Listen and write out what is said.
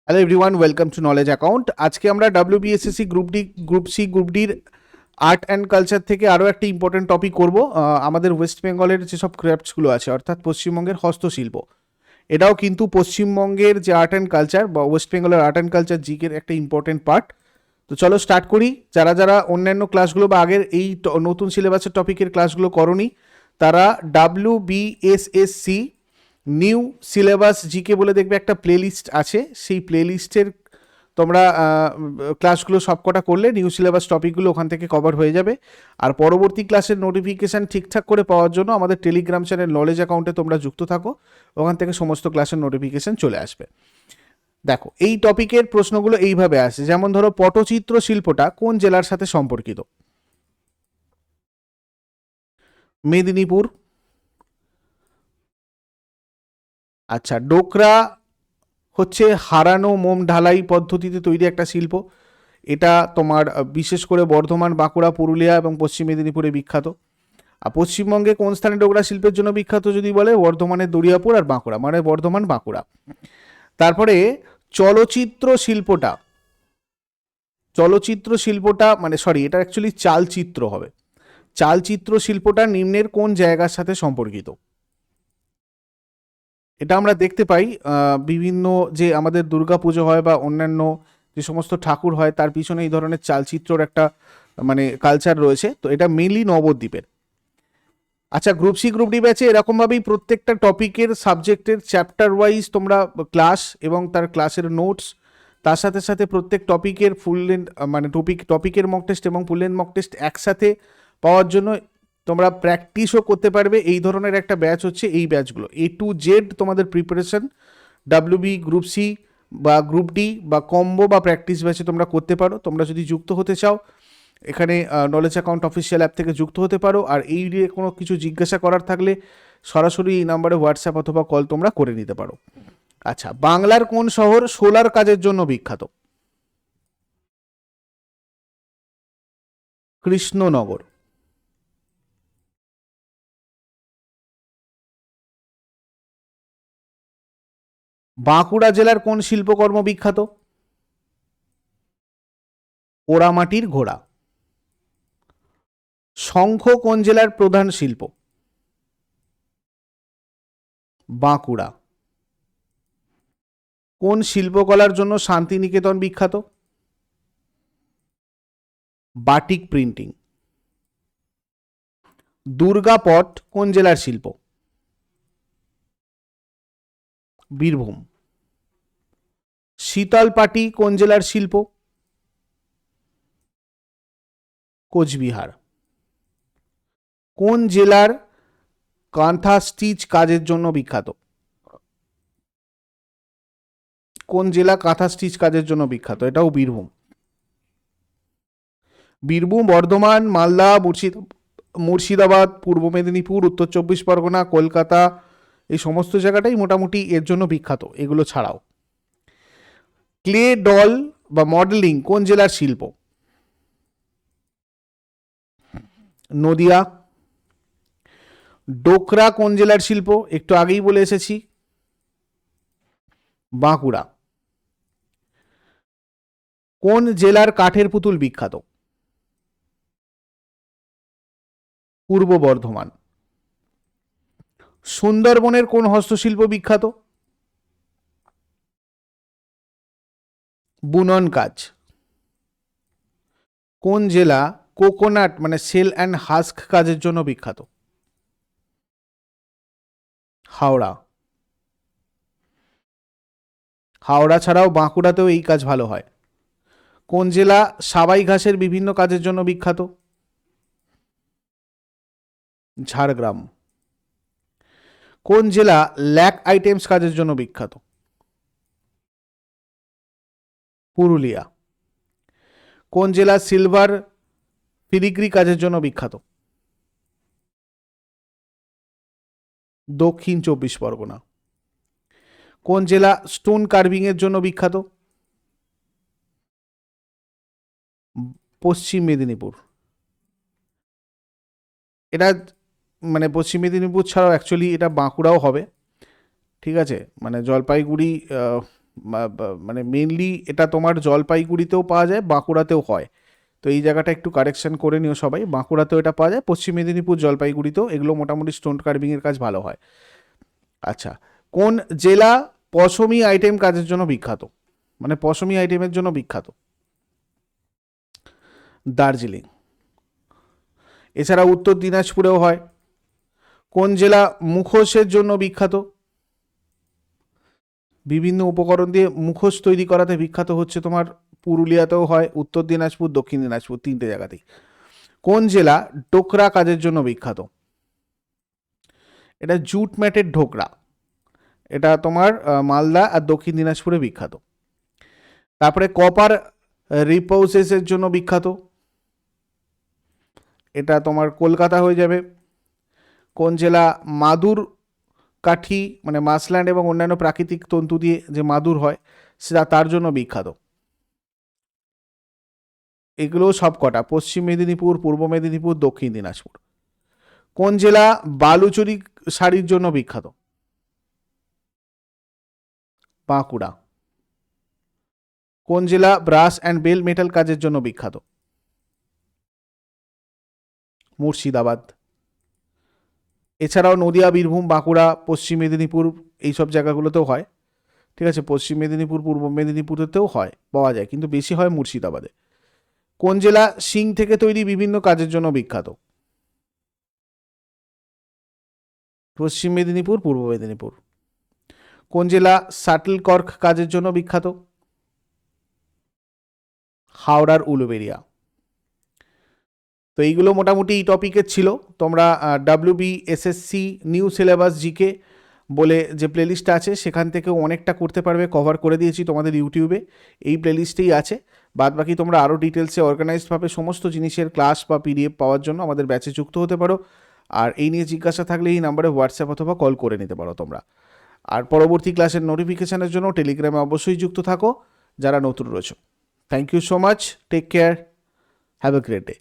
Hello everyone, welcome to knowledge account. আজকে আমরা WBSSC group D, group C, group ডির art and culture থেকে আরও একটা ইম্পর্টেন্ট টপিক করব। আমাদের ওয়েস্ট বেঙ্গলের যেসব ক্রাফটসগুলো আছে, অর্থাৎ পশ্চিমবঙ্গের হস্তশিল্প, এটাও কিন্তু পশ্চিমবঙ্গের যে আর্ট অ্যান্ড কালচার বা ওয়েস্ট বেঙ্গলের আর্ট অ্যান্ড কালচার জিকের একটা ইম্পর্টেন্ট পার্ট। তো চলো স্টার্ট করি। যারা যারা অন্যান্য ক্লাসগুলো বা আগের এই নতুন সিলেবাসের টপিকের ক্লাসগুলো করনি, তারা WBSSC নিউ সিলেবাস জিকে বলে দেখবে একটা প্লেলিস্ট আছে, সেই প্লেলিস্টের তোমরা ক্লাসগুলো সবকটা করলে নিউ সিলেবাস টপিকগুলো ওখান থেকে কভার হয়ে যাবে। আর পরবর্তী ক্লাসের নোটিফিকেশান ঠিকঠাক করে পাওয়ার জন্য আমাদের টেলিগ্রাম চ্যানেল নলেজ অ্যাকাউন্টে তোমরা যুক্ত থাকো, ওখান থেকে সমস্ত ক্লাসের নোটিফিকেশান চলে আসবে। দেখো, এই টপিকের প্রশ্নগুলো এইভাবে আসে, যেমন ধরো পটচিত্র শিল্পটা কোন জেলার সাথে সম্পর্কিত? মেদিনীপুর। আচ্ছা, ডোকরা হচ্ছে হারানো মোম ঢালাই পদ্ধতিতে তৈরি একটা শিল্প। এটা তোমার বিশেষ করে বর্ধমান, বাঁকুড়া, পুরুলিয়া এবং পশ্চিম মেদিনীপুরে বিখ্যাত। আর পশ্চিমবঙ্গে কোন স্থানে ডোকরা শিল্পের জন্য বিখ্যাত যদি বলে, বর্ধমানের দরিয়াপুর আর বাঁকুড়া, মানে বর্ধমান বাঁকুড়া। তারপরে চলচ্চিত্র শিল্পটা, মানে সরি, এটা অ্যাকচুয়ালি চালচিত্র হবে। চালচিত্র শিল্পটা নিম্নের কোন জায়গার সাথে সম্পর্কিত? এটা আমরা দেখতে পাই বিভিন্ন যে আমাদের দুর্গা পুজো হয় বা অন্যান্য যে সমস্ত ঠাকুর হয়, তার পিছনে এই ধরনের চালচিত্রর একটা মানে কালচার রয়েছে। তো এটা মেনলি নবদ্বীপের। আচ্ছা, গ্রুপ সি, গ্রুপ ডি ব্যাচে এরকমভাবেই প্রত্যেকটা টপিকের সাবজেক্টের চ্যাপ্টার ওয়াইজ তোমরা ক্লাস এবং তার ক্লাসের নোটস, তার সাথে সাথে প্রত্যেক টপিকের ফুল লেন্থ মানে টপিকের মক টেস্ট এবং ফুল লেন্থ মক টেস্ট একসাথে পাওয়ার জন্য তোমরা প্র্যাকটিসও করতে পারবে। এই ধরনের একটা ব্যাচ হচ্ছে এই ব্যাচগুলো। A to Z তোমাদের প্রিপারেশন WB, গ্রুপ সি বা গ্রুপ ডি বা কম্বো বা প্র্যাকটিস ব্যাচে তোমরা করতে পারো। তোমরা যদি যুক্ত হতে চাও, এখানে নলেজ অ্যাকাউন্ট অফিসিয়াল অ্যাপ থেকে যুক্ত হতে পারো। আর এই নিয়ে কোনো কিছু জিজ্ঞাসা করার থাকলে সরাসরি এই নাম্বারে হোয়াটসঅ্যাপ অথবা কল তোমরা করে নিতে পারো। আচ্ছা, বাংলার কোন শহর সোলার কাজের জন্য বিখ্যাত? কৃষ্ণনগর। বাঁকুড়া জেলার কোন শিল্পকর্ম বিখ্যাত? পোড়ামাটির ঘোড়া। শঙ্খ কোন জেলার প্রধান শিল্প? বাঁকুড়া। কোন শিল্পকলার জন্য শান্তিনিকেতন বিখ্যাত? Batik printing. দুর্গাপট কোন জেলার শিল্প? বীরভূম। শীতলপাটি কোন জেলার শিল্প? কোচবিহার। কোন জেলার কাঁথা স্টিচ কাজের জন্য বিখ্যাত? কোন জেলা কাঁথা স্টিচ কাজের জন্য বিখ্যাত? এটাও বীরভূম। বীরভূম, বর্ধমান, মালদা, মুর্শিদাবাদ, পূর্ব মেদিনীপুর, উত্তর 24 পরগনা, কলকাতা, এই সমস্ত জায়গাটাই মোটামুটি এর জন্য বিখ্যাত। এগুলো ছাড়াও ক্লে ডল বা মডেলিং কোন জেলার শিল্প? নদিয়া। ডোকরা কোন জেলার শিল্প? একটু আগেই বলে এসেছি, বাঁকুড়া। কোন জেলার কাঠের পুতুল বিখ্যাত? পূর্ব বর্ধমান। সুন্দরবনের কোন হস্তশিল্প বিখ্যাত? বুনন কাজ। কোন জেলা কোকোনাট মানে সেল অ্যান্ড হাস্ক কাজের জন্য বিখ্যাত? হাওড়া। হাওড়া ছাড়াও বাঁকুড়াতেও এই কাজ ভালো হয়। কোন জেলা সাবাই ঘাসের বিভিন্ন কাজের জন্য বিখ্যাত? ঝাড়গ্রাম। কোন জেলা ল্যাক আইটেমস কাজের জন্য বিখ্যাত? পুরুলিয়া। কোন জেলা সিলভার ফিলিগ্রি কাজের জন্য বিখ্যাত? দক্ষিণ 24 পরগনা। কোন জেলা স্টোন কার্ভিং এর জন্য বিখ্যাত? পশ্চিম মেদিনীপুর। এটা মানে পশ্চিম মেদিনীপুর ছাড়াও অ্যাকচুয়ালি এটা বাঁকুড়াও হবে। ঠিক আছে, মানে জলপাইগুড়ি মানে মেনলি এটা তোমার জলপাইগুড়িতেও পাওয়া যায়, বাঁকুড়াতেও হয়। তো এই জায়গাটা একটু কারেকশন করে নিও সবাই, বাঁকুড়াতেও এটা পাওয়া যায়, পশ্চিম মেদিনীপুর জলপাইগুড়িতেও এগুলো মোটামুটি স্টোন কার্ভিংয়ের কাজ ভালো হয়। আচ্ছা, কোন জেলা পশমি আইটেম কাজের জন্য বিখ্যাত, মানে পশমি আইটেমের জন্য বিখ্যাত? দার্জিলিং। এছাড়া উত্তর দিনাজপুরেও হয়। কোন জেলা মুখোশের জন্য বিখ্যাত? বিভিন্ন উপকরণ দিয়ে মুখোশ তৈরি করাতে বিখ্যাত হচ্ছে তোমার পুরুলিয়াতেও হয়, উত্তর দিনাজপুর, দক্ষিণ দিনাজপুর, তিনটে জায়গাতেই। কোন জেলা ডোকরা কাজের জন্য বিখ্যাত? এটা জুট ম্যাটের ঢোকরা, এটা তোমার মালদা আর দক্ষিণ দিনাজপুরে বিখ্যাত। তারপরে কপার রিপোসেসের জন্য বিখ্যাত, এটা তোমার কলকাতা হয়ে যাবে। কোন জেলা মাদুর কাঠি মানে মাসল্যান্ড এবং অন্যান্য প্রাকৃতিক তন্তু দিয়ে যে মাদুর হয় সেটা তার জন্য বিখ্যাত? এগুলো সব কটা পশ্চিম মেদিনীপুর, পূর্ব মেদিনীপুর, দক্ষিণ দিনাজপুর। কোন জেলা বালুচরী শাড়ির জন্য বিখ্যাত? বাঁকুড়া। কোন জেলা ব্রাশ অ্যান্ড বেল মেটাল কাজের জন্য বিখ্যাত? মুর্শিদাবাদ। এছাড়াও নদিয়া, বীরভূম, বাঁকুড়া, পশ্চিম মেদিনীপুর এইসব জায়গাগুলোতেও হয়। ঠিক আছে, পশ্চিম মেদিনীপুর, পূর্ব মেদিনীপুরেতেও হয়, পাওয়া যায়, কিন্তু বেশি হয় মুর্শিদাবাদে। কোন জেলা শিং থেকে তৈরি বিভিন্ন কাজের জন্য বিখ্যাত? পশ্চিম মেদিনীপুর, পূর্ব মেদিনীপুর। কোন জেলা শাটল কর্ক কাজের জন্য বিখ্যাত? হাওড়ার উলুবেড়িয়া। তো এইগুলো মোটামুটি এই টপিকের ছিল। তোমরা WBSSC নিউ সিলেবাস জিকে বলে যে প্লেলিস্টটা আছে সেখান থেকেও অনেকটা করতে পারবে, কভার করে দিয়েছি তোমাদের ইউটিউবে, এই প্লেলিস্টেই আছে। বাদ বাকি তোমরা আরও ডিটেলসে অর্গানাইজডভাবে সমস্ত জিনিসের ক্লাস বা PDF পাওয়ার জন্য আমাদের ব্যাচে যুক্ত হতে পারো। আর এই নিয়ে জিজ্ঞাসা থাকলে এই নাম্বারে হোয়াটসঅ্যাপ অথবা কল করে নিতে পারো তোমরা। আর পরবর্তী ক্লাসের নোটিফিকেশানের জন্য টেলিগ্রামে অবশ্যই যুক্ত থাকো যারা নতুন রয়েছে। Thank you so much, take care, have a great day.